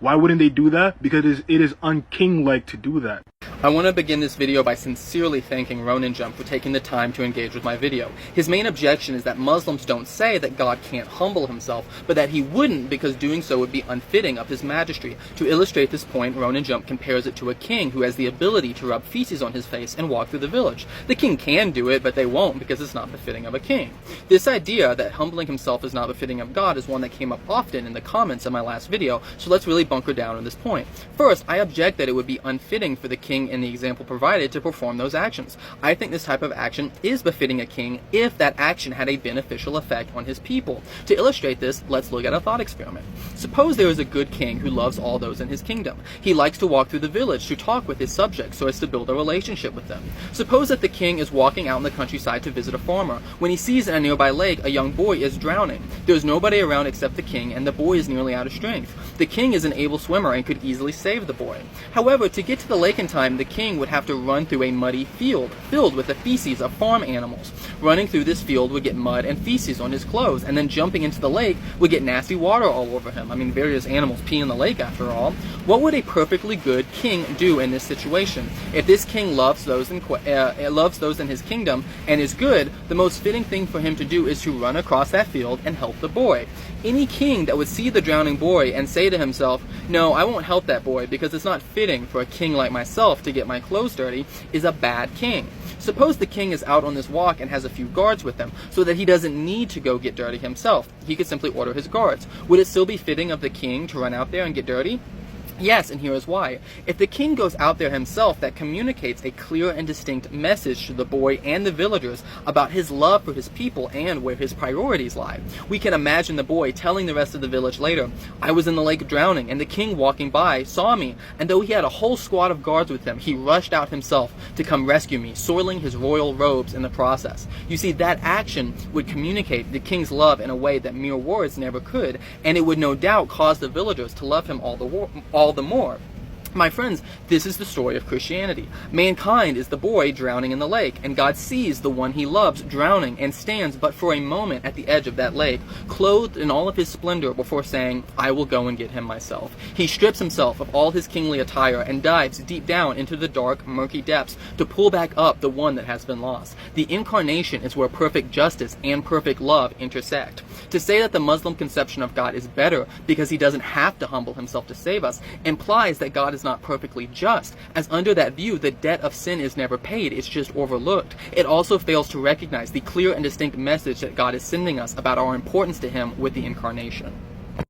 Why wouldn't they do that? Because it is unking-like to do that. I want to begin this video by sincerely thanking Ronin Jump for taking the time to engage with my video. His main objection is that Muslims don't say that God can't humble himself, but that he wouldn't because doing so would be unfitting of his majesty. To illustrate this point, Ronin Jump compares it to a king who has the ability to rub feces on his face and walk through the village. The king can do it, but they won't because it's not befitting of a king. This idea that humbling himself is not befitting of God is one that came up often in the comments of my last video, so let's really bunker down on this point. First, I object that it would be unfitting for the king in the example provided to perform those actions. I think this type of action is befitting a king if that action had a beneficial effect on his people. To illustrate this, let's look at a thought experiment. Suppose there is a good king who loves all those in his kingdom. He likes to walk through the village to talk with his subjects so as to build a relationship with them. Suppose that the king is walking out in the countryside to visit a farmer. When he sees in a nearby lake a young boy is drowning. There's nobody around except the king, and the boy is nearly out of strength. The king is an able swimmer and could easily save the boy. However, to get to the lake in time, the king would have to run through a muddy field filled with the feces of farm animals. Running through this field would get mud and feces on his clothes, and then jumping into the lake would get nasty water all over him. I mean, various animals pee in the lake after all. What would a perfectly good king do in this situation? If this king loves those in his kingdom and is good, the most fitting thing for him to do is to run across that field and help the boy. Any king that would see the drowning boy and say to himself, "No, I won't help that boy because it's not fitting for a king like myself to get my clothes dirty," is a bad king. Suppose the king is out on this walk and has a few guards with him so that he doesn't need to go get dirty himself. He could simply order his guards. Would it still be fitting of the king to run out there and get dirty? Yes, and here is why. If the king goes out there himself, that communicates a clear and distinct message to the boy and the villagers about his love for his people and where his priorities lie. We can imagine the boy telling the rest of the village later, "I was in the lake drowning, and the king walking by saw me, and though he had a whole squad of guards with him, he rushed out himself to come rescue me, soiling his royal robes in the process." You see, that action would communicate the king's love in a way that mere words never could, and it would no doubt cause the villagers to love him all the more. My friends, this is the story of Christianity. Mankind is the boy drowning in the lake, and God sees the one he loves drowning and stands but for a moment at the edge of that lake, clothed in all of his splendor before saying, "I will go and get him myself." He strips himself of all his kingly attire and dives deep down into the dark, murky depths to pull back up the one that has been lost. The incarnation is where perfect justice and perfect love intersect. To say that the Muslim conception of God is better because he doesn't have to humble himself to save us implies that God is not perfectly just, as under that view the debt of sin is never paid, it's just overlooked. It also fails to recognize the clear and distinct message that God is sending us about our importance to him with the incarnation.